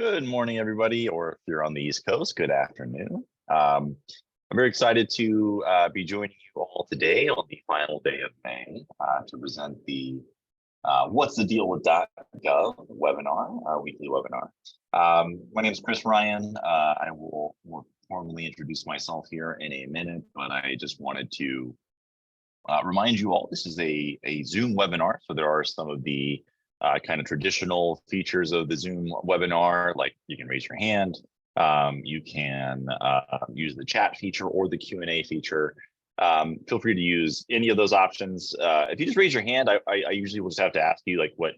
Good morning, everybody, or if you're on the East Coast, good afternoon. I'm very excited to be joining you all today on the final day of May to present the What's the Deal with .gov webinar, our weekly webinar. My name is Chris Ryan. I will formally introduce myself here in a minute, but I just wanted to remind you all, this is a Zoom webinar, so there are some of the kind of traditional features of the Zoom webinar, like you can raise your hand, you can use the chat feature or the Q&A feature. Feel free to use any of those options. If you just raise your hand, I usually will just have to ask you like what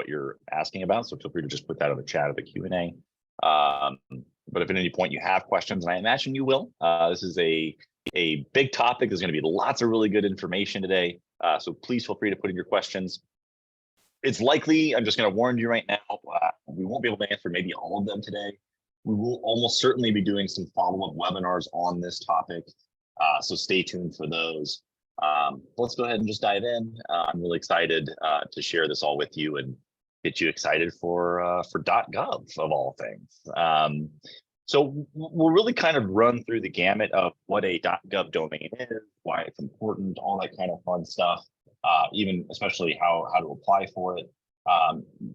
you're asking about. So feel free to just put that in the chat of the Q&A. But if at any point you have questions, and I imagine you will, this is a big topic. There's going to be lots of really good information today. So please feel free to put in your questions. It's likely, I'm just going to warn you right now, we won't be able to answer maybe all of them today. We will almost certainly be doing some follow-up webinars on this topic, so stay tuned for those. Let's go ahead and just dive in. I'm really excited to share this all with you and get you excited for .gov of all things. So we'll really kind of run through the gamut of what a .gov domain is, why it's important, all that kind of fun stuff. Even especially how to apply for it.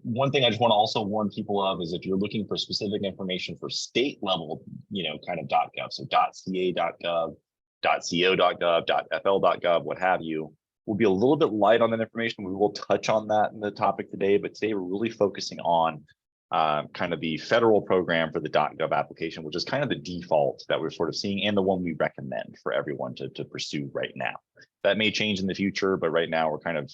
One thing I just want to also warn people of is if you're looking for specific information for state level, kind of .gov, so .ca.gov, .co.gov, .fl.gov, what have you, we'll be a little bit light on that information. We will touch on that in the topic today, but today we're really focusing on kind of the federal program for the .gov application, which is kind of the default that we're sort of seeing and the one we recommend for everyone to pursue right now. That may change in the future, but right now we're kind of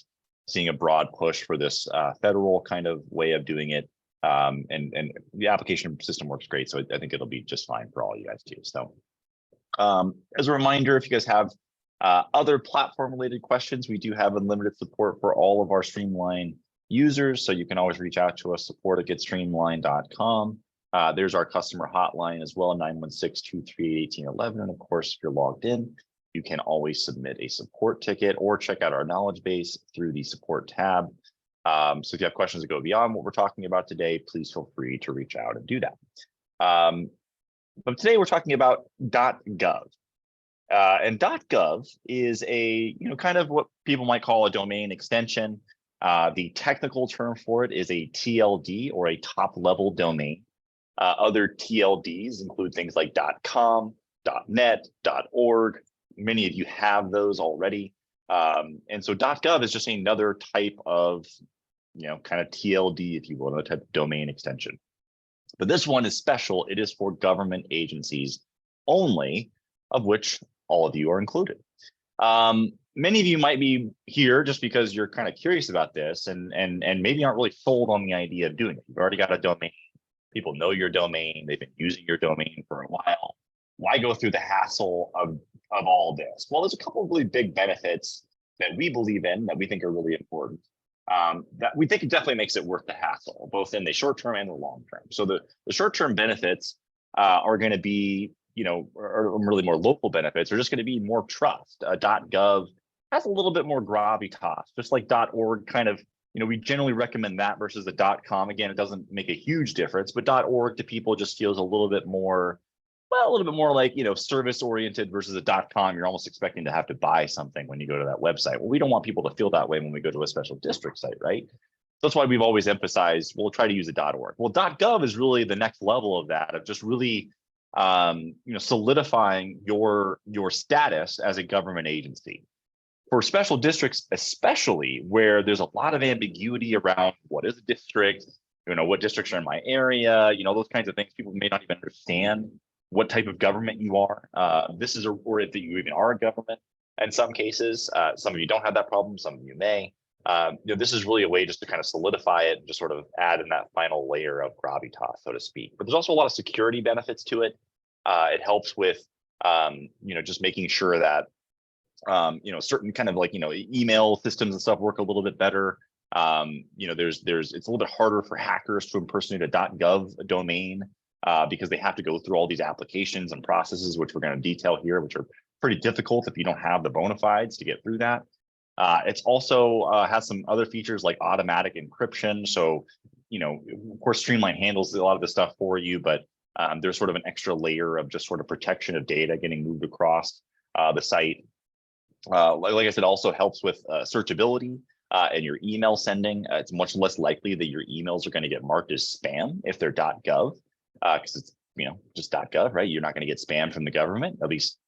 seeing a broad push for this federal kind of way of doing it. And the application system works great. So I think it'll be just fine for all you guys too. So as a reminder, if you guys have other platform related questions, we do have unlimited support for all of our Streamline users. So you can always reach out to us, support@getstreamline.com. There's our customer hotline as well, 916-238-1811. And of course, if you're logged in, you can always submit a support ticket or check out our knowledge base through the support tab. So if you have questions that go beyond what we're talking about today, please feel free to reach out and do that. But today we're talking about .gov. And .gov is a, kind of what people might call a domain extension. The technical term for it is a TLD or a top level domain. Other TLDs include things like .com, .net, .org. Many of you have those already. And so .gov is just another type of, kind of TLD, if you will, another type of domain extension. But this one is special. It is for government agencies only, of which all of you are included. Many of you might be here just because you're kind of curious about this and maybe aren't really sold on the idea of doing it. You've already got a domain. People know your domain. They've been using your domain for a while. Why go through the hassle of all this? Well, there's a couple of really big benefits that we believe in that we think are really important. That we think it definitely makes it worth the hassle, both in the short term and the long term. So the short term benefits are going to be, or really more local benefits are just going to be more trust. .gov has a little bit more gravitas, just like .org kind of, we generally recommend that versus the .com. Again, it doesn't make a huge difference, but .org to people just feels a little bit more, like, service oriented versus a .com. You're almost expecting to have to buy something when you go to that website. Well, we don't want people to feel that way when we go to a special district site, right? That's why we've always emphasized, we'll try to use a .org. Well, .gov is really the next level of that, of just really, solidifying your status as a government agency. For special districts, especially where there's a lot of ambiguity around what is a district, what districts are in my area, those kinds of things, people may not even understand what type of government you are. Or if you even are a government in some cases. Some of you don't have that problem, some of you may. This is really a way just to kind of solidify it and just sort of add in that final layer of gravitas, so to speak. But there's also a lot of security benefits to it. It helps with, just making sure that, certain kind of like, email systems and stuff work a little bit better. It's a little bit harder for hackers to impersonate a .gov domain because they have to go through all these applications and processes, which we're going to detail here, which are pretty difficult if you don't have the bona fides to get through that. It's also has some other features like automatic encryption. So, of course, Streamline handles a lot of this stuff for you, but there's sort of an extra layer of just sort of protection of data getting moved across the site. Like I said, also helps with searchability and your email sending. It's much less likely that your emails are going to get marked as spam if they're .gov, because it's just .gov, right? You're not going to get spam from the government, at least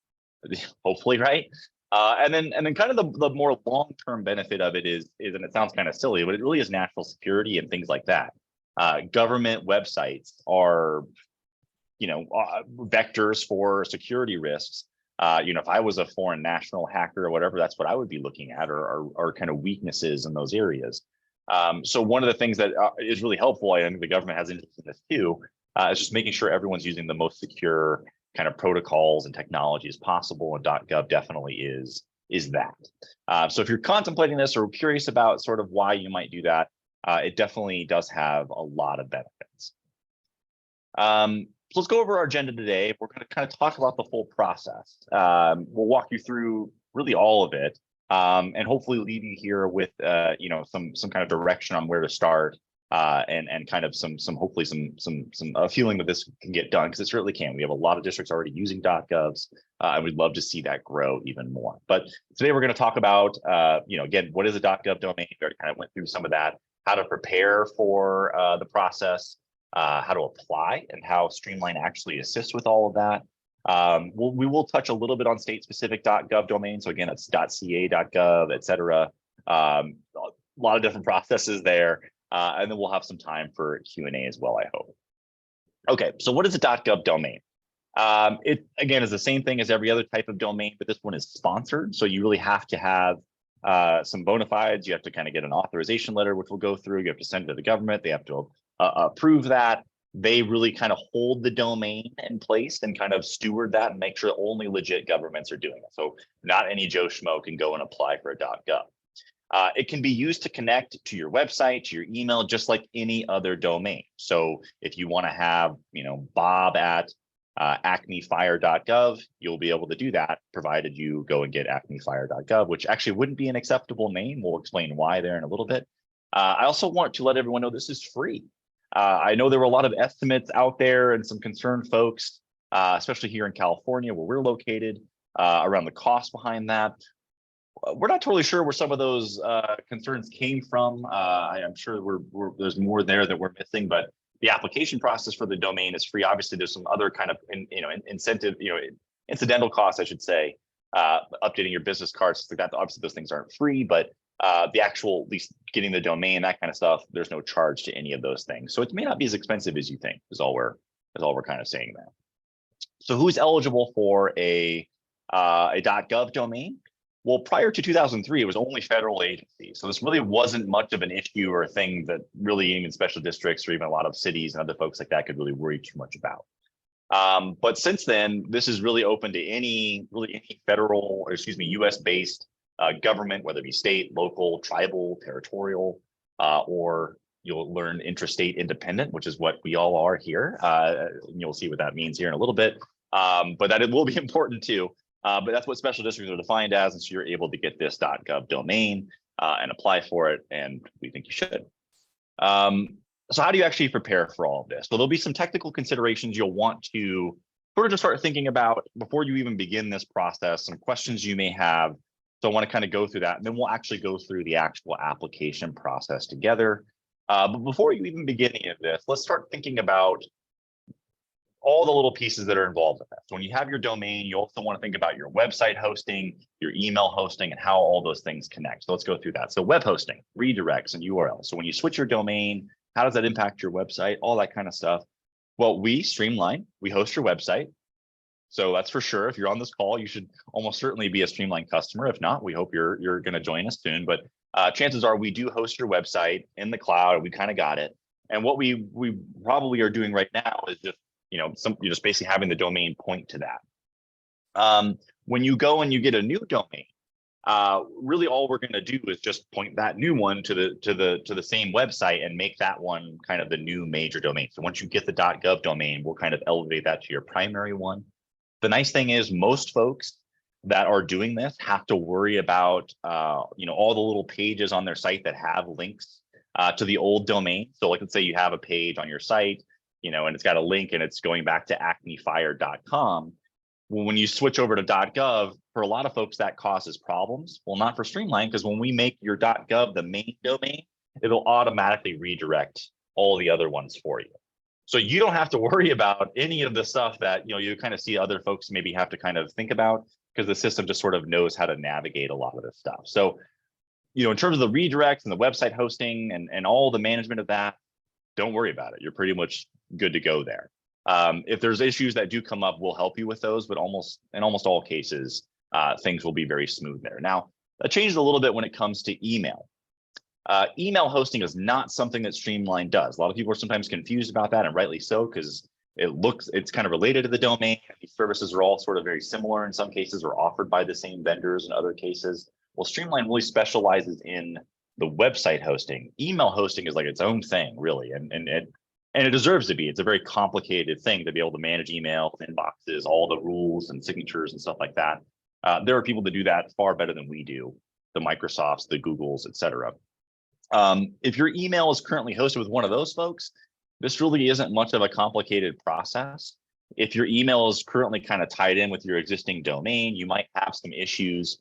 hopefully, right? And then kind of the more long-term benefit of it is, and it sounds kind of silly, but it really is national security and things like that. Government websites are, vectors for security risks. If I was a foreign national hacker or whatever, that's what I would be looking at, or kind of weaknesses in those areas. So one of the things that is really helpful, I think the government has interest in this too, is just making sure everyone's using the most secure kind of protocols and technology as possible, and .gov definitely is that. So if you're contemplating this or curious about sort of why you might do that, it definitely does have a lot of benefits. So let's go over our agenda today. We're going to kind of talk about the full process. We'll walk you through really all of it, and hopefully leave you here with some kind of direction on where to start, and kind of hopefully some feeling that this can get done, because it certainly can. We have a lot of districts already using .govs, and we'd love to see that grow even more. But today we're going to talk about again, what is a .gov domain? We already kind of went through some of that, how to prepare for the process, how to apply, and how Streamline actually assists with all of that. We will touch a little bit on state-specific .gov domains. So again, it's .ca, .gov, etc. A lot of different processes there. And then we'll have some time for Q&A as well, I hope. Okay, so what is a .gov domain? It, again, is the same thing as every other type of domain, but this one is sponsored. So you really have to have some bona fides. You have to kind of get an authorization letter, which we'll go through. You have to send it to the government. They have to approve that. They really kind of hold the domain in place and kind of steward that and make sure only legit governments are doing it. So not any Joe Schmo can go and apply for a .gov. It can be used to connect to your website, to your email, just like any other domain. So if you want to have, Bob at acmefire.gov, you'll be able to do that, provided you go and get acmefire.gov, which actually wouldn't be an acceptable name. We'll explain why there in a little bit. I also want to let everyone know this is free. I know there were a lot of estimates out there and some concerned folks, especially here in California, where we're located, around the cost behind that. We're not totally sure where some of those concerns came from. I'm sure there's more there that we're missing, but the application process for the domain is free. Obviously, there's some other kind of incidental costs, I should say, updating your business cards, stuff like that. Obviously, those things aren't free, but the actual, at least getting the domain, that kind of stuff, there's no charge to any of those things. So it may not be as expensive as you think, is all we're kind of saying there. So who's eligible for a .gov domain? Well, prior to 2003, it was only federal agencies. So this really wasn't much of an issue or a thing that really even special districts or even a lot of cities and other folks like that could really worry too much about. But since then, this is really open to any federal, or US-based government, whether it be state, local, tribal, territorial, or you'll learn intrastate independent, which is what we all are here. You'll see what that means here in a little bit, but that it will be important too. But that's what special districts are defined as, and so you're able to get this .gov domain and apply for it, and we think you should. So how do you actually prepare for all of this? So there'll be some technical considerations you'll want to sort of just start thinking about before you even begin this process, some questions you may have. So I want to kind of go through that, and then we'll actually go through the actual application process together. But before you even begin any of this, let's start thinking about all the little pieces that are involved with that. So when you have your domain, you also want to think about your website hosting, your email hosting, and how all those things connect. So let's go through that. So web hosting, redirects, and URLs. So when you switch your domain, how does that impact your website? All that kind of stuff. Well, we Streamline, we host your website. So that's for sure. If you're on this call, you should almost certainly be a Streamline customer. If not, we hope you're going to join us soon. But chances are we do host your website in the cloud. We kind of got it. And what we probably are doing right now is just you're just basically having the domain point to that. When you go and you get a new domain, really all we're going to do is just point that new one to the same website and make that one kind of the new major domain. So once you get the .gov domain, we'll kind of elevate that to your primary one. The nice thing is most folks that are doing this have to worry about all the little pages on their site that have links to the old domain. So like, let's say you have a page on your site, and it's got a link and it's going back to acmefire.com. Well, when you switch over to .gov, for a lot of folks, that causes problems. Well, not for Streamline, because when we make your .gov the main domain, it'll automatically redirect all the other ones for you. So you don't have to worry about any of the stuff that you kind of see other folks maybe have to kind of think about, because the system just sort of knows how to navigate a lot of this stuff. So, in terms of the redirects and the website hosting and all the management of that, don't worry about it. You're pretty much good to go there. If there's issues that do come up, we'll help you with those, but in almost all cases, things will be very smooth there. Now, that changed a little bit when it comes to email. Email hosting is not something that Streamline does. A lot of people are sometimes confused about that, and rightly so, because it's kind of related to the domain. These services are all sort of very similar in some cases, or offered by the same vendors in other cases. Well, Streamline really specializes in the website hosting. Email hosting is like its own thing, really, and it deserves to be. It's a very complicated thing to be able to manage emails, inboxes, all the rules and signatures and stuff like that. There are people that do that far better than we do, the Microsofts, the Googles, et cetera. If your email is currently hosted with one of those folks, this really isn't much of a complicated process. If your email is currently kind of tied in with your existing domain, you might have some issues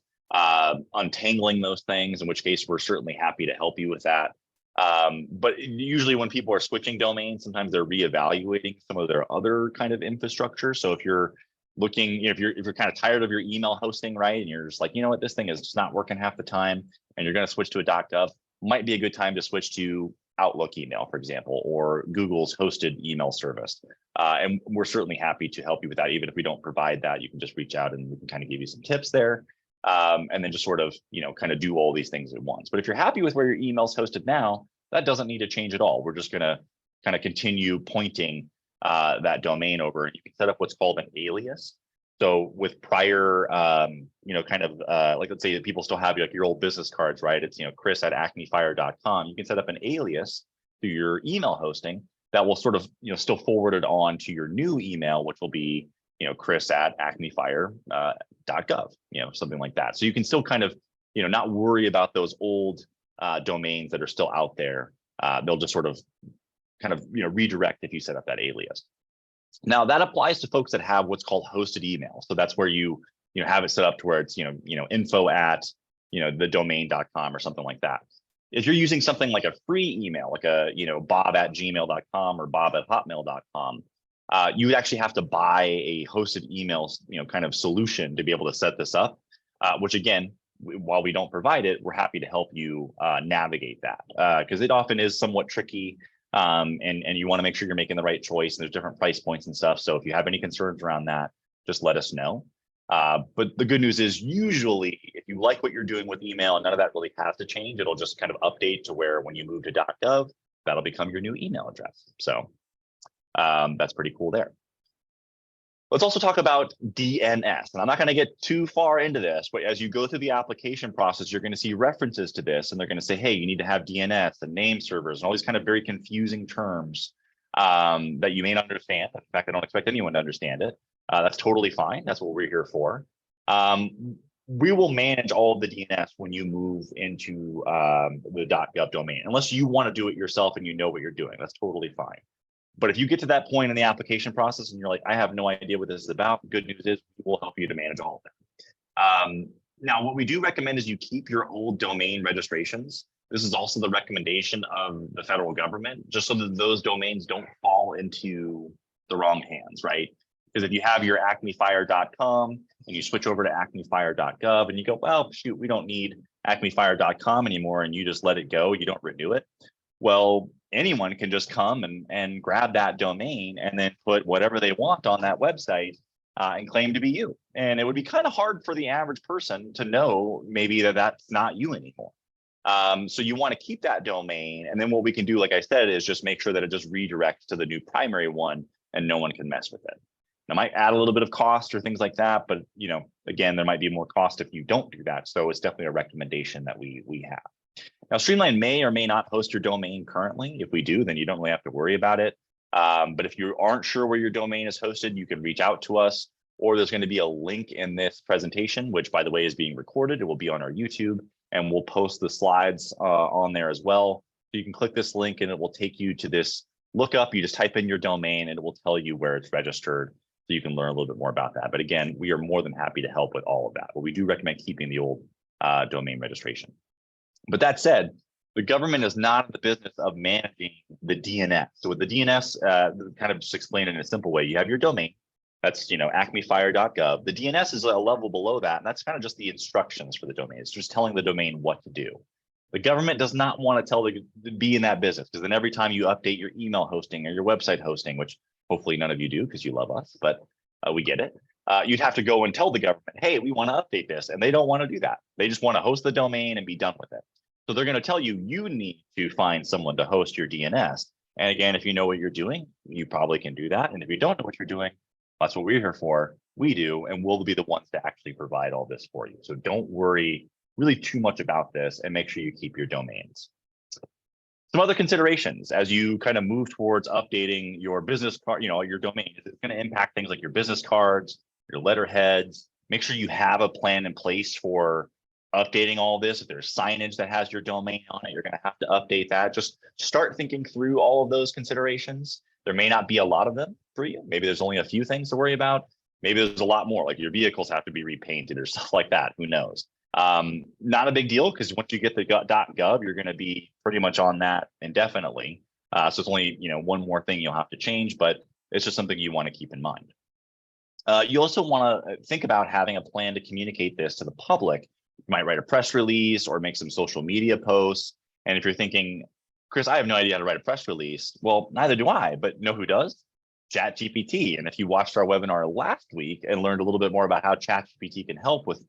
untangling those things, in which case we're certainly happy to help you with that. But usually when people are switching domains, sometimes they're reevaluating some of their other kind of infrastructure. So if you're looking, if you're kind of tired of your email hosting, right, and you're just like, this thing is just not working half the time, and you're going to switch to a .gov, might be a good time to switch to Outlook email, for example, or Google's hosted email service. And we're certainly happy to help you with that. Even if we don't provide that, you can just reach out and we can kind of give you some tips there. And then just sort of, kind of do all these things at once. But if you're happy with where your email's hosted now, that doesn't need to change at all. We're just going to kind of continue pointing that domain over, and you can set up what's called an alias. So with prior, kind of like, let's say that people still have like your old business cards, right? It's, chris@acmefire.com. You can set up an alias through your email hosting that will sort of, still forward it on to your new email, which will be, chris@acmefire.gov, something like that. So you can still kind of, not worry about those old domains that are still out there. They'll just sort of kind of, redirect if you set up that alias. Now that applies to folks that have what's called hosted email. So that's where you have it set up to where it's, info@, the domain.com or something like that. If you're using something like a free email, like a, bob@gmail.com or bob@hotmail.com, you would actually have to buy a hosted email, kind of solution to be able to set this up, which again, while we don't provide it, we're happy to help you navigate that, because it often is somewhat tricky. And you want to make sure you're making the right choice, and there's different price points and stuff. So if you have any concerns around that, just let us know. But the good news is, usually if you like what you're doing with email, and none of that really has to change, it'll just kind of update to where when you move to .gov, that'll become your new email address. So that's pretty cool there. Let's also talk about DNS. And I'm not going to get too far into this, but as you go through the application process, you're going to see references to this, and they're going to say, hey, you need to have DNS and name servers and all these kind of very confusing terms that you may not understand. In fact, I don't expect anyone to understand it. That's totally fine. That's what we're here for. We will manage all of the DNS when you move into the .gov domain, unless you want to do it yourself and you know what you're doing. That's totally fine. But if you get to that point in the application process and you're like, I have no idea what this is about, the good news is we'll help you to manage all of them. Now, what we do recommend is you keep your old domain registrations. This is also the recommendation of the federal government, just so that those domains don't fall into the wrong hands, right? Because if you have your acmefire.com and you switch over to acmefire.gov and you go, well, shoot, we don't need acmefire.com anymore, and you just let it go, you don't renew it. Well, anyone can just come and grab that domain and then put whatever they want on that website and claim to be you. And it would be kind of hard for the average person to know maybe that that's not you anymore. So you want to keep that domain. And then what we can do, like I said, is just make sure that it just redirects to the new primary one and no one can mess with it. Now, it might add a little bit of cost or things like that, but again, there might be more cost if you don't do that. So it's definitely a recommendation that we have. Now, Streamline may or may not host your domain currently. If we do, then you don't really have to worry about it. But if you aren't sure where your domain is hosted, you can reach out to us, or there's going to be a link in this presentation, which, by the way, is being recorded. It will be on our YouTube, and we'll post the slides on there as well. So you can click this link and it will take you to this lookup. You just type in your domain and it will tell you where it's registered. So you can learn a little bit more about that. But again, we are more than happy to help with all of that. But we do recommend keeping the old domain registration. But that said, the government is not in the business of managing the DNS. So with the DNS, kind of just explain it in a simple way, you have your domain. That's, acmefire.gov. The DNS is a level below that, and that's kind of just the instructions for the domain. It's just telling the domain what to do. The government does not want to be in that business, because then every time you update your email hosting or your website hosting, which hopefully none of you do because you love us, but we get it. You'd have to go and tell the government, hey, we want to update this. And they don't want to do that. They just want to host the domain and be done with it. So they're going to tell you, you need to find someone to host your DNS. And again, if you know what you're doing, you probably can do that. And if you don't know what you're doing, that's what we're here for. We do, and we'll be the ones to actually provide all this for you. So don't worry really too much about this, and make sure you keep your domains. Some other considerations as you kind of move towards updating your business card, your domain, it's going to impact things like your business cards, your letterheads. Make sure you have a plan in place for updating all this. If there's signage that has your domain on it, you're going to have to update that. Just start thinking through all of those considerations. There may not be a lot of them for you. Maybe there's only a few things to worry about. Maybe there's a lot more, like your vehicles have to be repainted or stuff like that. Who knows? Not a big deal, because once you get the .gov, you're going to be pretty much on that indefinitely. So it's only one more thing you'll have to change, but it's just something you want to keep in mind. You also want to think about having a plan to communicate this to the public. You might write a press release or make some social media posts. And if you're thinking, Chris, I have no idea how to write a press release. Well, neither do I, but know who does? ChatGPT. And if you watched our webinar last week and learned a little bit more about how ChatGPT can help with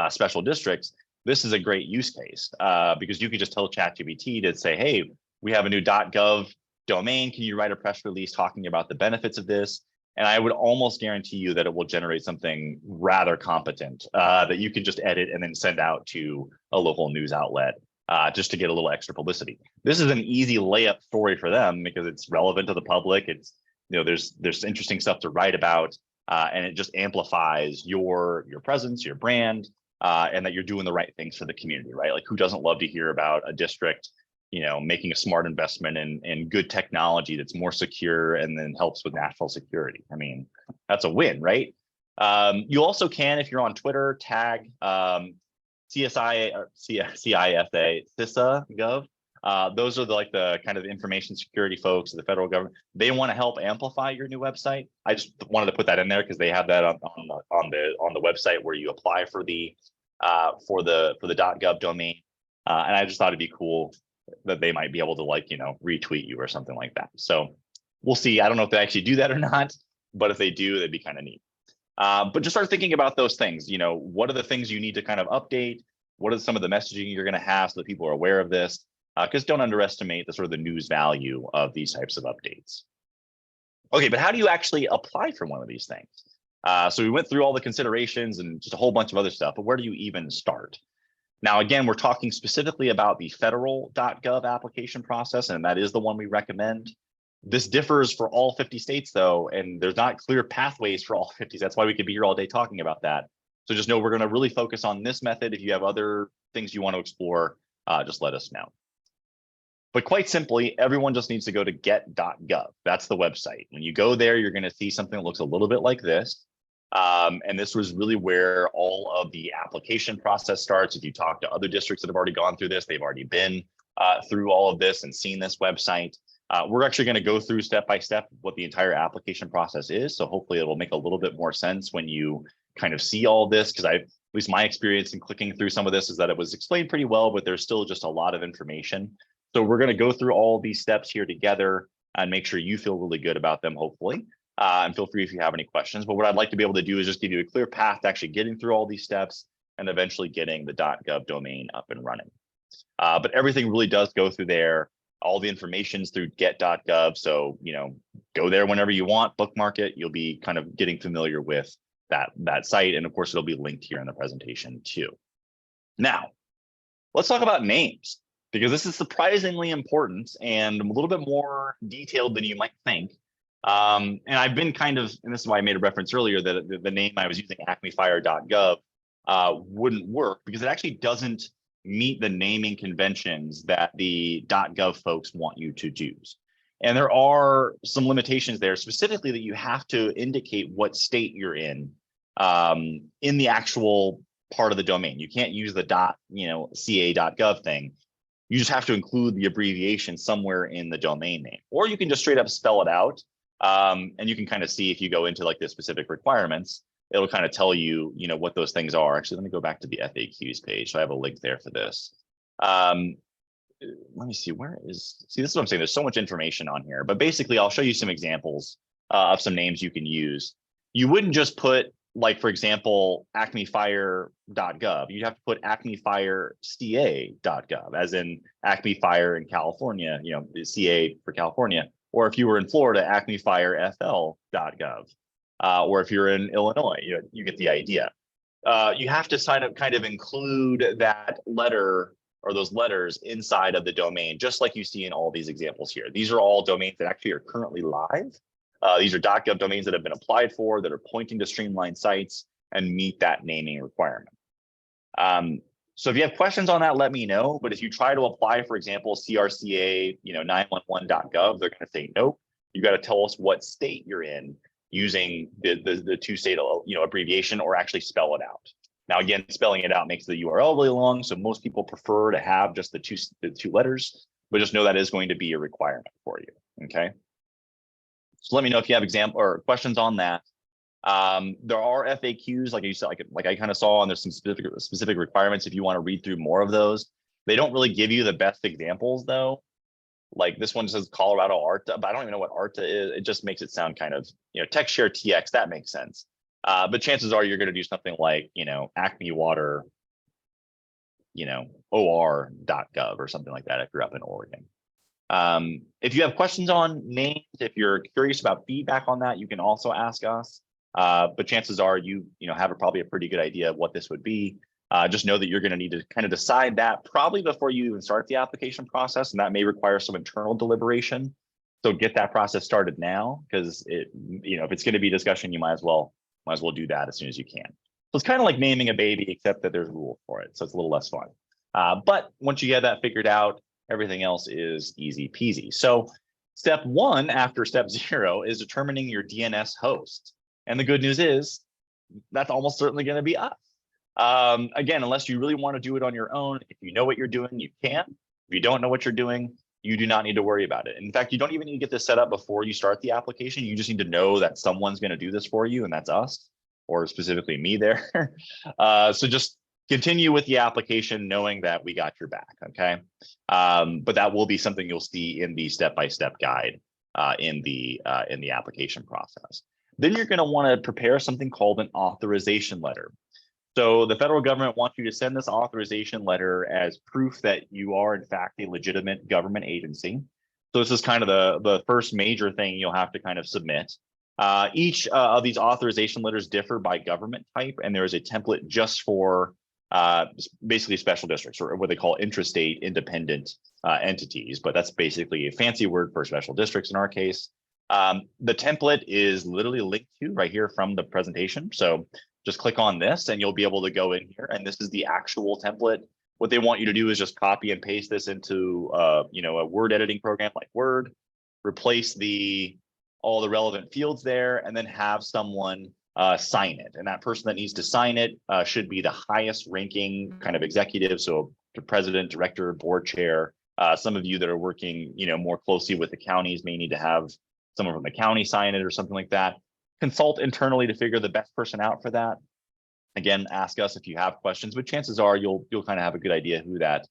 special districts, this is a great use case because you can just tell ChatGPT to say, hey, we have a new .gov domain. Can you write a press release talking about the benefits of this? And I would almost guarantee you that it will generate something rather competent that you can just edit and then send out to a local news outlet just to get a little extra publicity. This is an easy layup story for them because it's relevant to the public. It's, there's interesting stuff to write about, and it just amplifies your presence, your brand, and that you're doing the right things for the community, right? Like, who doesn't love to hear about a district making a smart investment in good technology that's more secure and then helps with national security? I mean, that's a win, right? You also can, if you're on Twitter, tag CSI or CISA, CISA Gov. Those are the kind of information security folks of the federal government. They want to help amplify your new website. I just wanted to put that in there because they have that on the website where you apply for the .gov domain. And I just thought it'd be cool that they might be able to retweet you or something like that. So we'll see. I don't know if they actually do that or not, but if they do, that'd be kind of neat. But just start thinking about those things. What are the things you need to kind of update? What are some of the messaging you're going to have so that people are aware of this? Because don't underestimate the sort of the news value of these types of updates. Okay, but how do you actually apply for one of these things? So we went through all the considerations and just a whole bunch of other stuff, but where do you even start? Now, again, we're talking specifically about the federal .gov application process, and that is the one we recommend. This differs for all 50 states, though, and there's not clear pathways for all 50. That's why we could be here all day talking about that. So just know we're going to really focus on this method. If you have other things you want to explore, just let us know. But quite simply, everyone just needs to go to get.gov. That's the website. When you go there, you're going to see something that looks a little bit like this. And this was really where all of the application process starts. If you talk to other districts that have already gone through this, they've already been through all of this and seen this website. We're actually going to go through step by step what the entire application process is. So hopefully it'll make a little bit more sense when you kind of see all this, because at least my experience in clicking through some of this is that it was explained pretty well, but there's still just a lot of information. So we're going to go through all these steps here together and make sure you feel really good about them, hopefully. And feel free if you have any questions. But what I'd like to be able to do is just give you a clear path to actually getting through all these steps and eventually getting the .gov domain up and running. But everything really does go through there. All the information's through get.gov. So, go there whenever you want, bookmark it. You'll be kind of getting familiar with that site. And of course, it'll be linked here in the presentation too. Now, let's talk about names, because this is surprisingly important and a little bit more detailed than you might think. And I've been and this is why I made a reference earlier that the name I was using, acmefire.gov, wouldn't work, because it actually doesn't meet the naming conventions that the .gov folks want you to use. And there are some limitations there, specifically that you have to indicate what state you're in the actual part of the domain. You can't use the .ca.gov thing. You just have to include the abbreviation somewhere in the domain name, or you can just straight up spell it out. And you can kind of see if you go into like the specific requirements, it'll kind of tell you, what those things are. Actually, let me go back to the FAQs page. So I have a link there for this. Let me see, this is what I'm saying. There's so much information on here, but basically I'll show you some examples of some names you can use. You wouldn't just put, like, for example, acmefire.gov. You'd have to put acmefireca.gov, as in Acme Fire in California, the CA for California. Or if you were in Florida, acmefirefl.gov. Or if you're in Illinois, you get the idea. You have to kind of include that letter or those letters inside of the domain, just like you see in all these examples here. These are all domains that actually are currently live. These are .gov domains that have been applied for, that are pointing to Streamline sites and meet that naming requirement. So if you have questions on that, let me know. But if you try to apply, for example, CRCA, 911.gov, they're going to say, nope, you got to tell us what state you're in using the two-state abbreviation, or actually spell it out. Now, again, spelling it out makes the URL really long, so most people prefer to have just the two letters, but just know that is going to be a requirement for you. Okay. So let me know if you have example or questions on that. There are FAQs, like you said, like I kind of saw, and there's some specific requirements if you want to read through more of those. They don't really give you the best examples though. Like this one says Colorado ARTA, but I don't even know what ARTA is. It just makes it sound kind of, text share TX, that makes sense. But chances are you're going to do something like, Acme Water, or.gov or something like that if you're up in Oregon. If you have questions on names, if you're curious about feedback on that, you can also ask us. But chances are you have probably a pretty good idea of what this would be. Just know that you're going to need to kind of decide that probably before you even start the application process, and that may require some internal deliberation. So get that process started now, because if it's going to be discussion, you might as well do that as soon as you can. So it's kind of like naming a baby, except that there's rules for it, so it's a little less fun. But once you get that figured out, everything else is easy peasy. So step one after step 0 is determining your DNS host. And the good news is that's almost certainly going to be us. Again, unless you really want to do it on your own, if you know what you're doing, you can. If you don't know what you're doing, you do not need to worry about it. In fact, you don't even need to get this set up before you start the application. You just need to know that someone's going to do this for you, and that's us, or specifically me there. So just continue with the application knowing that we got your back, okay? But that will be something you'll see in the step-by-step guide in the application process. Then you're going to want to prepare something called an authorization letter. So the federal government wants you to send this authorization letter as proof that you are in fact a legitimate government agency. So this is kind of the first major thing you'll have to kind of submit. Each of these authorization letters differ by government type, and there is a template just for basically special districts, or what they call intrastate independent entities, but that's basically a fancy word for special districts in our case. The template is literally linked to right here from the presentation. So just click on this and you'll be able to go in here, and this is the actual template. What they want you to do is just copy and paste this into a word editing program like Word, replace all the relevant fields there, and then have someone sign it. And that person that needs to sign it should be the highest ranking kind of executive. So the president, director, board chair. Some of you that are working more closely with the counties may need to have someone from the county sign it or something like that. Consult internally to figure the best person out for that. Again, ask us if you have questions, but chances are you'll kind of have a good idea who that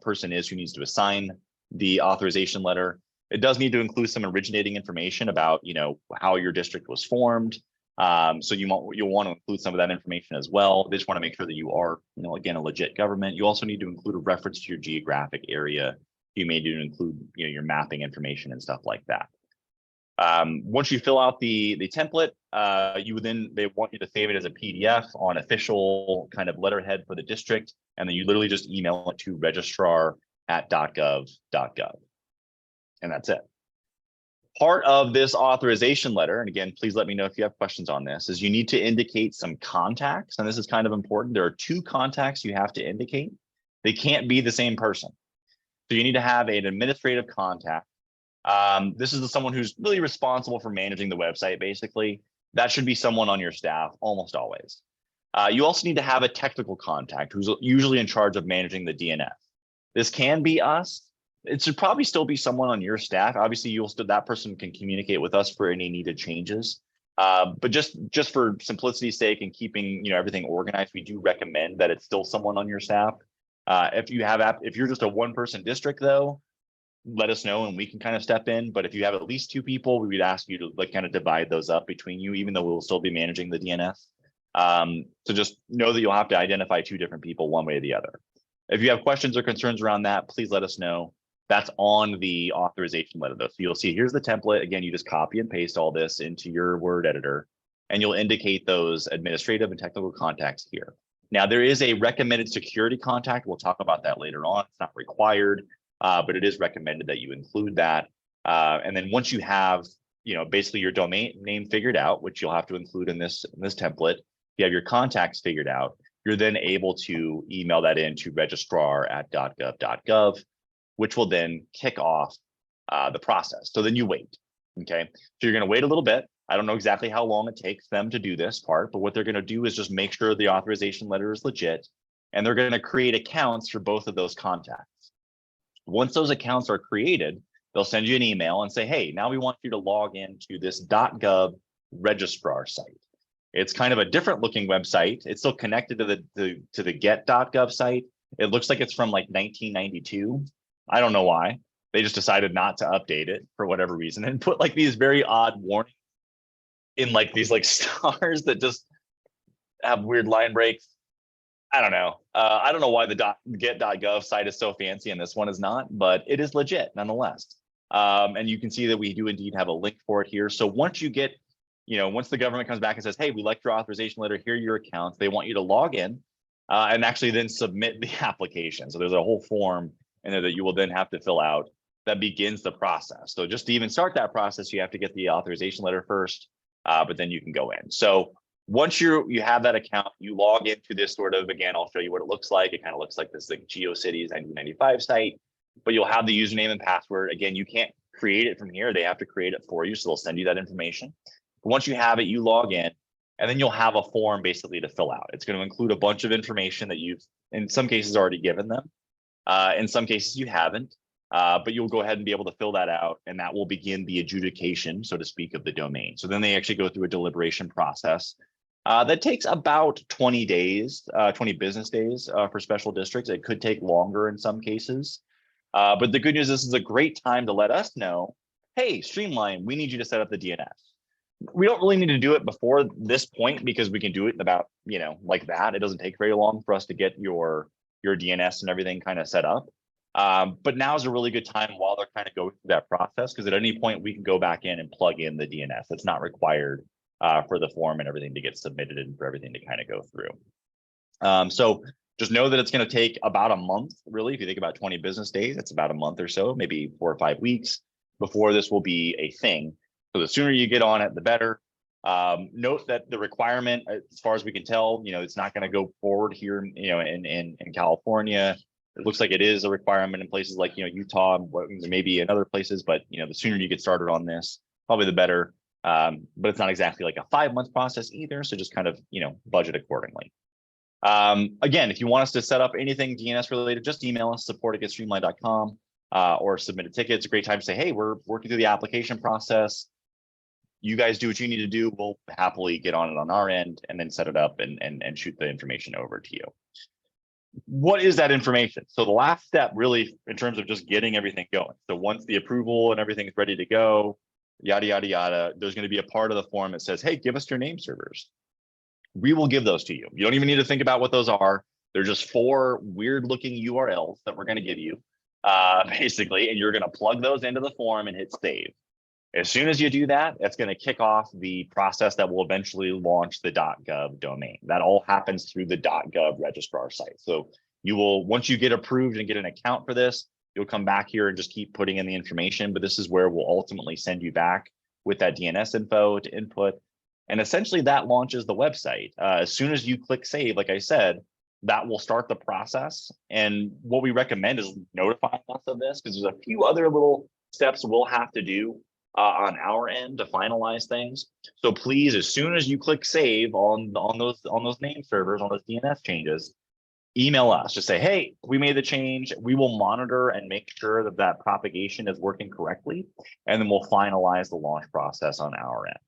person is who needs to assign the authorization letter. It does need to include some originating information about how your district was formed. So you'll want to include some of that information as well. They just want to make sure that you are again a legit government. You also need to include a reference to your geographic area. You may need to include your mapping information and stuff like that. Once you fill out the template, they want you to save it as a PDF on official kind of letterhead for the district, and then you literally just email it to registrar@.gov.gov, and that's it. Part of this authorization letter, and again, please let me know if you have questions on this, is you need to indicate some contacts. And this is kind of important. There are 2 contacts you have to indicate. They can't be the same person. So you need to have an administrative contact. This is someone who's really responsible for managing the website, basically. That should be someone on your staff almost always. You also need to have a technical contact who's usually in charge of managing the DNS. This can be us. It should probably still be someone on your staff. Obviously, that person can communicate with us for any needed changes. But just for simplicity's sake and keeping everything organized, we do recommend that it's still someone on your staff. If you're just a 1-person district, though, let us know and we can kind of step in. But if you have at least 2 people, we would ask you to kind of divide those up between you, even though we'll still be managing the DNS. So just know that you'll have to identify 2 different people one way or the other. If you have questions or concerns around that, please let us know. That's on the authorization letter, though. So you'll see here's the template. Again, you just copy and paste all this into your Word editor, and you'll indicate those administrative and technical contacts here. Now, there is a recommended security contact. We'll talk about that later on. It's not required, but it is recommended that you include that. And then once you have, basically your domain name figured out, which you'll have to include in this template, you have your contacts figured out, you're then able to email that in to registrar@.gov.gov, which will then kick off the process. So then you wait, okay? So you're gonna wait a little bit. I don't know exactly how long it takes them to do this part, but what they're gonna do is just make sure the authorization letter is legit, and they're gonna create accounts for both of those contacts. Once those accounts are created, they'll send you an email and say, hey, now we want you to log into this .gov registrar site. It's kind of a different looking website. It's still connected to the get.gov site. It looks like it's from like 1992. I don't know why. They just decided not to update it for whatever reason and put like these very odd warnings in like these like stars that just have weird line breaks. I don't know. I don't know why the get.gov site is so fancy and this one is not, but it is legit nonetheless. And you can see that we do indeed have a link for it here. So once you get, once the government comes back and says, hey, we like your authorization letter, here are your accounts, they want you to log in and actually then submit the application. So there's a whole form in there that you will then have to fill out that begins the process. So just to even start that process, you have to get the authorization letter first, but then you can go in. So once you have that account, you log into this sort of, again, I'll show you what it looks like. It kind of looks like this like GeoCities 1995 site, but you'll have the username and password. Again, you can't create it from here. They have to create it for you. So they'll send you that information. But once you have it, you log in, and then you'll have a form basically to fill out. It's going to include a bunch of information that you've, in some cases, already given them. In some cases, you haven't, but you'll go ahead and be able to fill that out, and that will begin the adjudication, so to speak, of the domain. So then they actually go through a deliberation process that takes about 20 days, 20 business days for special districts. It could take longer in some cases. But the good news is this is a great time to let us know, hey, Streamline, we need you to set up the DNS. We don't really need to do it before this point because we can do it in about, like that. It doesn't take very long for us to get your DNS and everything kind of set up. But now is a really good time while they're kind of going through that process, because at any point we can go back in and plug in the DNS. It's not required for the form and everything to get submitted and for everything to kind of go through. So just know that it's going to take about a month, really. If you think about 20 business days, it's about a month or so, maybe 4 or 5 weeks before this will be a thing. So the sooner you get on it, the better. Note that the requirement, as far as we can tell, it's not going to go forward here, in California. It looks like it is a requirement in places like, Utah, maybe in other places, but, the sooner you get started on this, probably the better. But it's not exactly like a 5-month process either. So just kind of, budget accordingly. Again, if you want us to set up anything DNS related, just email us, support@streamline.com, or submit a ticket. It's a great time to say, hey, we're working through the application process. You guys do what you need to do. We'll happily get on it on our end and then set it up and shoot the information over to you. What is that information? So the last step really in terms of just getting everything going. So once the approval and everything is ready to go, yada, yada, yada, there's going to be a part of the form that says, hey, give us your name servers. We will give those to you. You don't even need to think about what those are. They're just 4 weird looking URLs that we're going to give you, basically, and you're going to plug those into the form and hit save. As soon as you do that, that's going to kick off the process that will eventually launch the .gov domain. That all happens through the .gov registrar site. So you will, once you get approved and get an account for this, You'll come back here and just keep putting in the information, but this is where we'll ultimately send you back with that DNS info to input. And essentially that launches the website. As soon as you click save, like I said, that will start the process. And what we recommend is notifying us of this, because there's a few other little steps we'll have to do on our end to finalize things. So please, as soon as you click save on those name servers, on those DNS changes, email us, just say, hey, we made the change. We will monitor and make sure that that propagation is working correctly. And then we'll finalize the launch process on our end.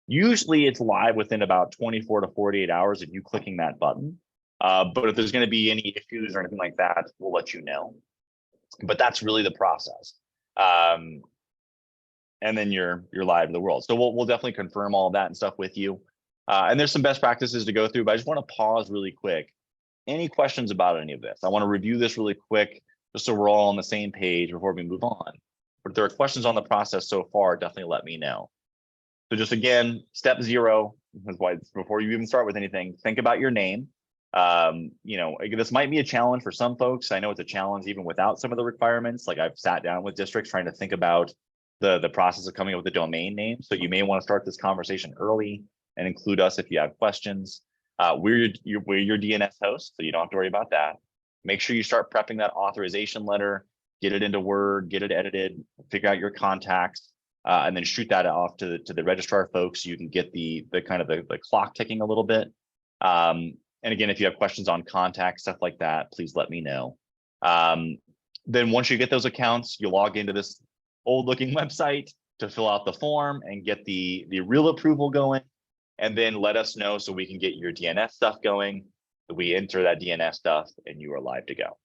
Usually it's live within about 24 to 48 hours of you clicking that button. But if there's going to be any issues or anything like that, we'll let you know. But that's really the process. And then you're live in the world. So we'll definitely confirm all of that and stuff with you. And there's some best practices to go through, but I just want to pause really quick. Any questions about any of this? I want to review this really quick, just so we're all on the same page before we move on. But if there are questions on the process so far, definitely let me know. So just again, step 0, that's why before you even start with anything, think about your name. You know, this might be a challenge for some folks. I know it's a challenge even without some of the requirements. Like I've sat down with districts trying to think about the process of coming up with a domain name. So you may want to start this conversation early and include us if you have questions. We're your DNS host, so you don't have to worry about that. Make sure you start prepping that authorization letter, get it into Word, get it edited, figure out your contacts, and then shoot that off to the registrar folks so you can get the kind of the clock ticking a little bit. And again, if you have questions on contacts, stuff like that, please let me know. Then once you get those accounts, you log into this old looking website to fill out the form and get the real approval going. And then let us know so we can get your DNS stuff going. We enter that DNS stuff and you are live to go.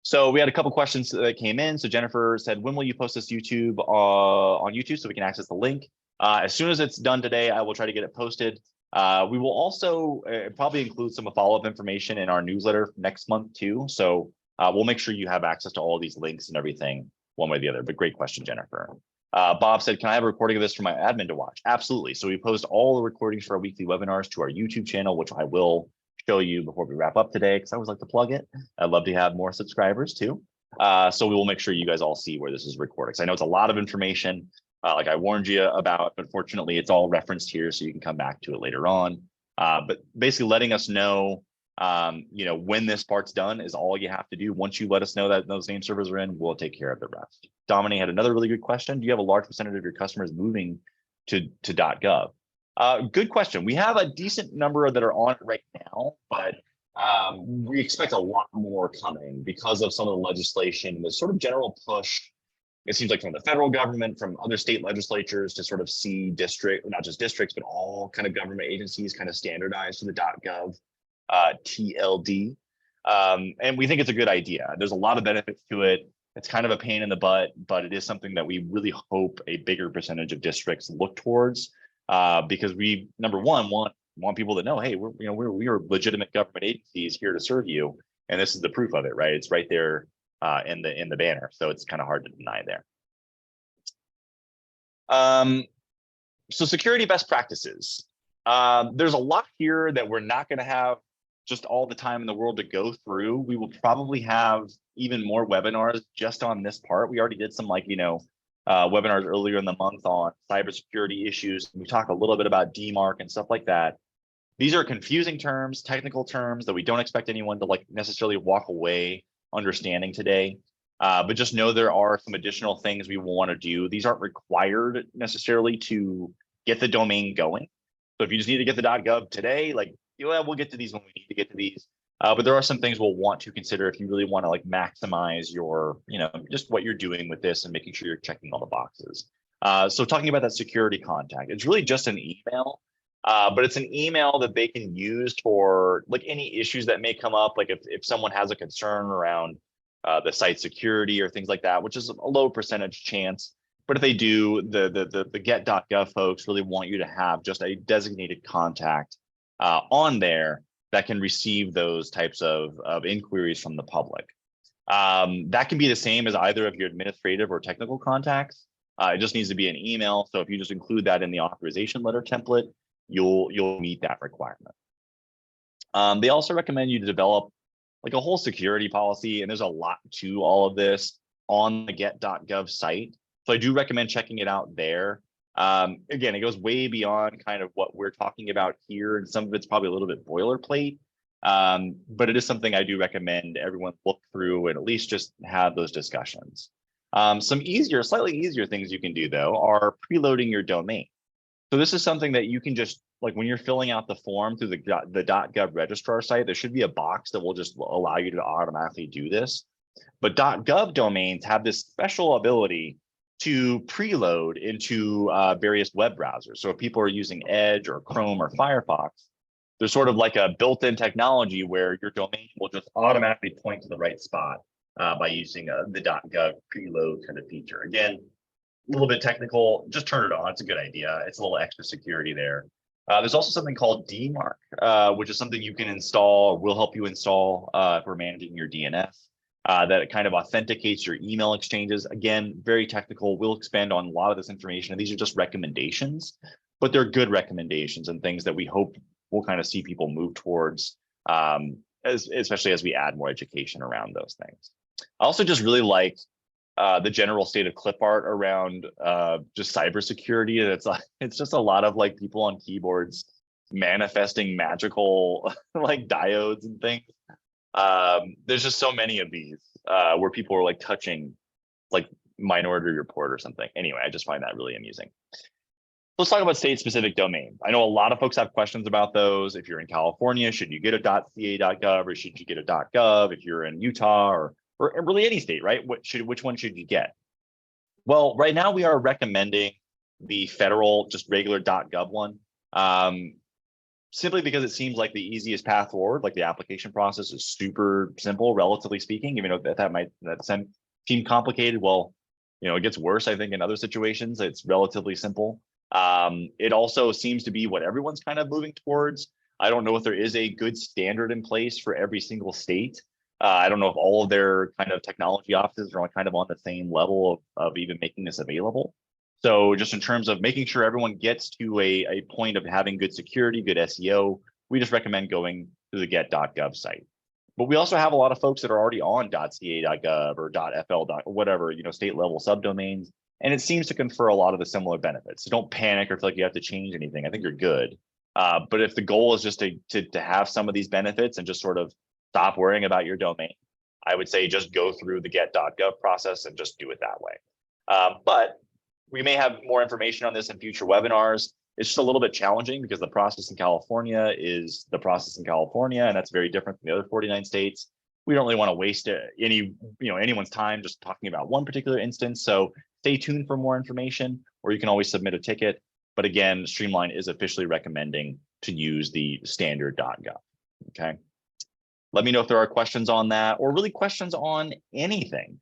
So we had a couple questions that came in. So Jennifer said, when will you post this YouTube on YouTube so we can access the link? As soon as it's done today, I will try to get it posted. We will also probably include some follow-up information in our newsletter next month too. So we'll make sure you have access to all these links and everything one way or the other. But great question, Jennifer. Bob said, can I have a recording of this for my admin to watch? Absolutely. So we post all the recordings for our weekly webinars to our YouTube channel, which I will show you before we wrap up today, because I always like to plug it. I'd love to have more subscribers too. So we will make sure you guys all see where this is recorded. So I know it's a lot of information, like I warned you about, but fortunately it's all referenced here so you can come back to it later on. But basically letting us know, you know, when this part's done is all you have to do. Once you let us know that those name servers are in, we'll take care of the rest. Dominique had another really good question. Do you have a large percentage of your customers moving to .gov? Good question. We have a decent number that are on it right now, but we expect a lot more coming because of some of the legislation, the sort of general push. It seems like from the federal government, from other state legislatures to sort of see not just districts, but all kind of government agencies kind of standardized to the .gov TLD. And we think it's a good idea. There's a lot of benefits to it. It's kind of a pain in the butt, but it is something that we really hope a bigger percentage of districts look towards, because we, number one, want people to know, hey, we are legitimate government agencies here to serve you, and this is the proof of it, right? It's right there in the banner, so it's kind of hard to deny there. So security best practices. There's a lot here that we're not going to have just all the time in the world to go through. We will probably have even more webinars just on this part. We already did some webinars earlier in the month on cybersecurity issues. We talked a little bit about DMARC and stuff like that. These are confusing terms, technical terms that we don't expect anyone to necessarily walk away understanding today. But just know there are some additional things we will want to do. These aren't required necessarily to get the domain going. So if you just need to get the .gov today, we'll get to these when we need to get to these. But there are some things we'll want to consider if you really want to maximize your, just what you're doing with this and making sure you're checking all the boxes. So talking about that security contact, it's really just an email, but it's an email that they can use for any issues that may come up. If someone has a concern around the site security or things like that, which is a low percentage chance. But if they do, the get.gov folks really want you to have just a designated contact on there that can receive those types of inquiries from the public. That can be the same as either of your administrative or technical contacts. It just needs to be an email. So if you just include that in the authorization letter template, you'll meet that requirement. They also recommend you to develop a whole security policy, and there's a lot to all of this. on the get.gov site. So I do recommend checking it out there. Again, it goes way beyond kind of what we're talking about here, and some of it's probably a little bit boilerplate. But it is something I do recommend everyone look through and at least just have those discussions. Some slightly easier things you can do though are preloading your domain. So this is something that you can just, like when you're filling out the form through the .gov registrar site, there should be a box that will just allow you to automatically do this. But .gov domains have this special ability to preload into various web browsers. So if people are using Edge or Chrome or Firefox, there's sort of like a built-in technology where your domain will just automatically point to the right spot by using the .gov preload kind of feature. Again, a little bit technical, just turn it on. It's a good idea. It's a little extra security there. There's also something called DMARC, which is something you can install, will help you install for managing your DNS. That kind of authenticates your email exchanges. Again, very technical. We'll expand on a lot of this information. And these are just recommendations, but they're good recommendations and things that we hope we'll kind of see people move towards, especially as we add more education around those things. I also just really like the general state of clip art around just cybersecurity. And it's just a lot of like people on keyboards manifesting magical like diodes and things. There's just so many of these where people are like touching like Minority Report or something. Anyway, I just find that really amusing. Let's talk about state-specific domains. I know a lot of folks have questions about those. If you're in California, should you get a .ca.gov or should you get a .gov? If you're in Utah or really any state, right? Which one should you get? Well, right now we are recommending the federal, just regular .gov one, simply because it seems like the easiest path forward. Like the application process is super simple, relatively speaking, even though that might seem complicated. Well, it gets worse, I think, in other situations. It's relatively simple. It also seems to be what everyone's kind of moving towards. I don't know if there is a good standard in place for every single state. I don't know if all of their kind of technology offices are kind of on the same level of even making this available. So just in terms of making sure everyone gets to a point of having good security, good SEO, we just recommend going to the get.gov site. But we also have a lot of folks that are already on .ca.gov or .fl, whatever, state level subdomains. And it seems to confer a lot of the similar benefits. So don't panic or feel like you have to change anything. I think you're good. But if the goal is just to have some of these benefits and just sort of stop worrying about your domain, I would say just go through the get.gov process and just do it that way. But we may have more information on this in future webinars. It's just a little bit challenging because the process in California is the process in California, and that's very different from the other 49 states. We don't really want to waste anyone's time just talking about one particular instance. So stay tuned for more information, or you can always submit a ticket. But again, Streamline is officially recommending to use the standard.gov. Okay. Let me know if there are questions on that, or really questions on anything.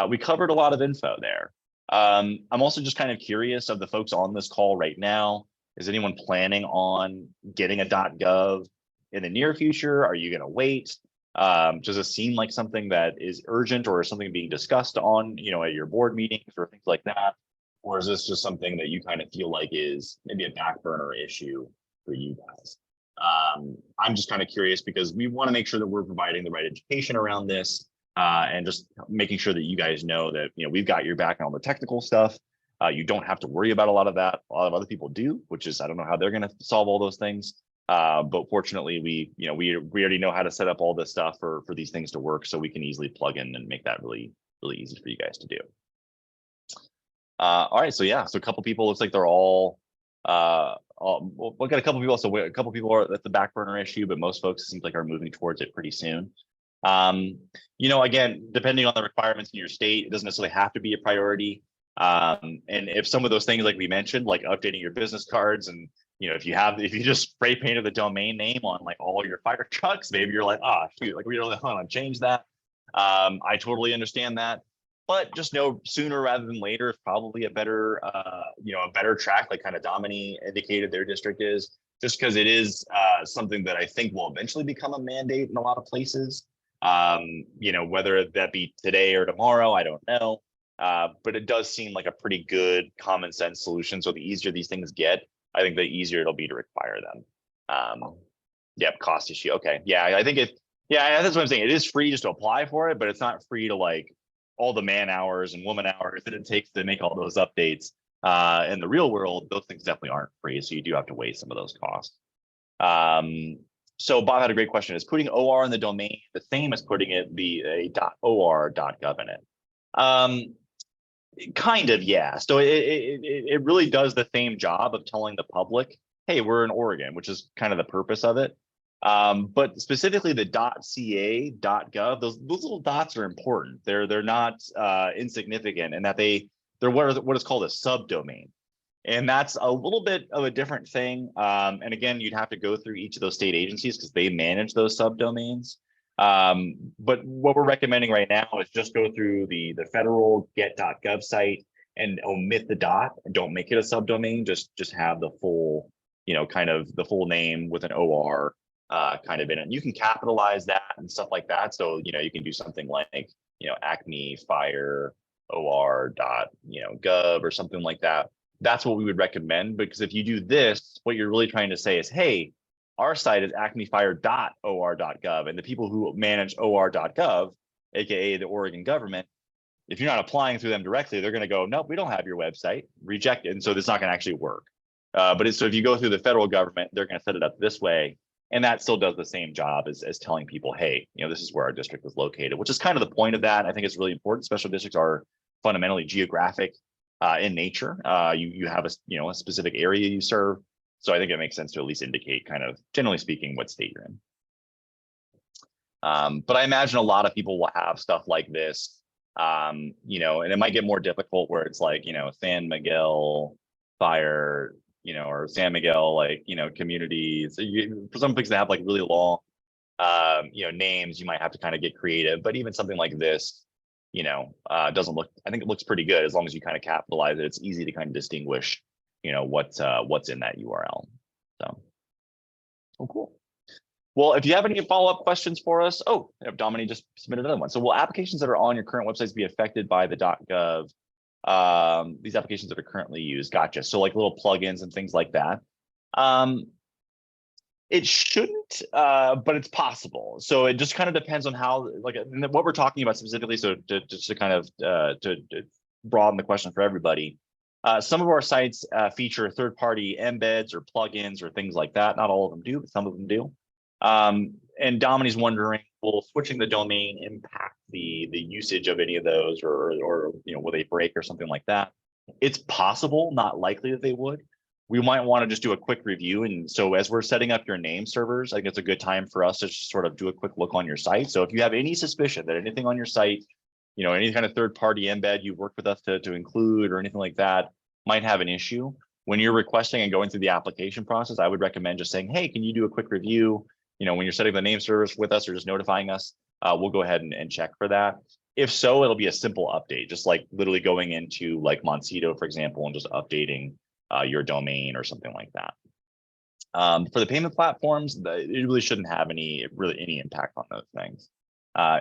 We covered a lot of info there. I'm also just kind of curious of the folks on this call right now. Is anyone planning on getting a .gov in the near future? Are you going to wait? Does it seem like something that is urgent or something being discussed on, at your board meetings or things like that? Or is this just something that you kind of feel like is maybe a back burner issue for you guys? I'm just kind of curious because we want to make sure that we're providing the right education around this and just making sure that you guys know that, we've got your back on all the technical stuff. You don't have to worry about a lot of that. A lot of other people do, which is, I don't know how they're going to solve all those things. But fortunately, we already know how to set up all this stuff for these things to work, so we can easily plug in and make that really, really easy for you guys to do. All right, so yeah, so a couple people, looks like they're all we've got a couple people, so a couple people are at the back burner issue, but most folks seem like are moving towards it pretty soon. Again, depending on the requirements in your state, it doesn't necessarily have to be a priority. And if some of those things, like we mentioned, like updating your business cards and if you just spray painted the domain name on like all your fire trucks, maybe you're like, shoot, like we don't want to change that. I totally understand that, but just know sooner rather than later is probably a better track, like kind of Domini indicated their district is, just because it is something that I think will eventually become a mandate in a lot of places. Whether that be today or tomorrow, I don't know. But it does seem like a pretty good common sense solution. So the easier these things get, I think the easier it'll be to require them. Cost issue. Okay. Yeah, I think that's what I'm saying. It is free just to apply for it, but it's not free to like all the man hours and woman hours that it takes to make all those updates. In the real world, those things definitely aren't free, so you do have to weigh some of those costs. So Bob had a great question. Is putting OR in the domain the same as putting it a .or.gov in it? Kind of, yeah. So it really does the same job of telling the public, hey, we're in Oregon, which is kind of the purpose of it. But specifically the .ca, .gov, those little dots are important. They're not insignificant in that they're what is called a subdomain. And that's a little bit of a different thing. And again, you'd have to go through each of those state agencies because they manage those subdomains. But what we're recommending right now is just go through the federal get.gov site and omit the dot and don't make it a subdomain. Just have the full, kind of the full name with an OR kind of in it. You can capitalize that and stuff like that. So, you can do something like, Acme Fire OR dot, gov or something like that. That's what we would recommend, because if you do this, what you're really trying to say is, hey, our site is acmefire.or.gov, and the people who manage or.gov, aka the Oregon government, if you're not applying through them directly, they're going to go, nope, we don't have your website, reject it, and so it's not going to actually work. So if you go through the federal government, they're going to set it up this way, and that still does the same job as telling people, hey, this is where our district is located, which is kind of the point of that. I think it's really important. Special districts are fundamentally geographic in nature. You have a specific area you serve. So I think it makes sense to at least indicate, kind of generally speaking, what state you're in. But I imagine a lot of people will have stuff like this, and it might get more difficult where it's like, San Miguel Fire, or San Miguel, like, communities. For some places that have like really long, names, you might have to kind of get creative. But even something like this, doesn't look, I think it looks pretty good as long as you kind of capitalize it. It's easy to kind of distinguish, what's in that URL. So, cool. Well, if you have any follow-up questions for us, Dominique just submitted another one. So will applications that are on your current websites be affected by the .gov? These applications that are currently used, gotcha. So like little plugins and things like that. It shouldn't, but it's possible. So it just kind of depends on how, like, what we're talking about specifically. So just to kind of to broaden the question for everybody, some of our sites feature third-party embeds or plugins or things like that. Not all of them do, but some of them do. And Dominique's wondering, will switching the domain impact the usage of any of those, or will they break or something like that? It's possible, not likely that they would. We might want to just do a quick review. And so as we're setting up your name servers, I think it's a good time for us to just sort of do a quick look on your site. So if you have any suspicion that anything on your site, any kind of third-party embed you've worked with us to include or anything like that might have an issue, when you're requesting and going through the application process, I would recommend just saying, hey, can you do a quick review? When you're setting the name servers with us or just notifying us, we'll go ahead and check for that. If so, it'll be a simple update, just like literally going into like Montecito, for example, and just updating your domain or something like that. For the payment platforms, it really shouldn't have any impact on those things.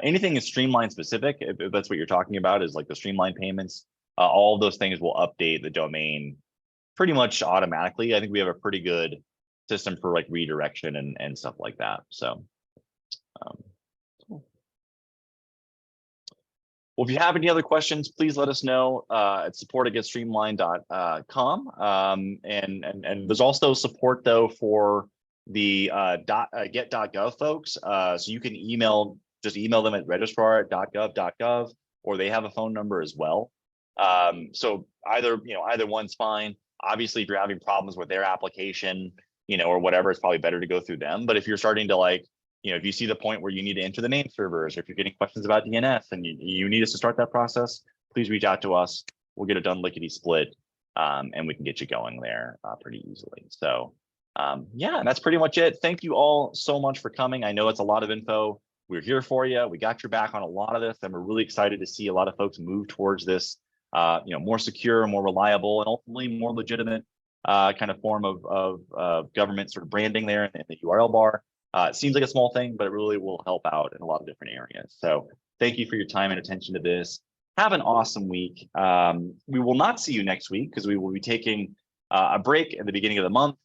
Anything is Streamline specific, if that's what you're talking about, is like the Streamline payments. All of those things will update the domain pretty much automatically. I think we have a pretty good system for like redirection and stuff like that. So, cool. Well, if you have any other questions, please let us know at support@streamline.com. And there's also support though for the get.gov folks. So you can just email them at registrar@gov.gov, or they have a phone number as well. So either one's fine. Obviously, if you're having problems with their application, or whatever, it's probably better to go through them. But if you're starting to if you see the point where you need to enter the name servers, or if you're getting questions about DNS and you need us to start that process, please reach out to us. We'll get it done lickety split, and we can get you going there pretty easily. So yeah, and that's pretty much it. Thank you all so much for coming. I know it's a lot of info. We're here for you. We got your back on a lot of this, and we're really excited to see a lot of folks move towards this, more secure, more reliable, and ultimately more legitimate kind of form of government sort of branding there in the URL bar. It seems like a small thing, but it really will help out in a lot of different areas. So thank you for your time and attention to this. Have an awesome week. We will not see you next week because we will be taking a break at the beginning of the month,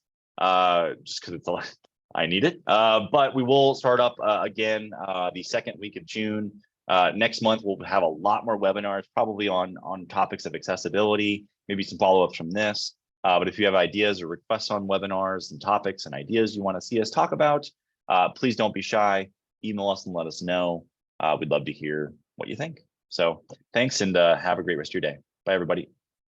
just because I need it. But we will start up again the second week of June. Next month, we'll have a lot more webinars, probably on topics of accessibility, maybe some follow-ups from this. But if you have ideas or requests on webinars and topics and ideas you want to see us talk about, please don't be shy. Email us and let us know. We'd love to hear what you think. So thanks, and have a great rest of your day. Bye, everybody.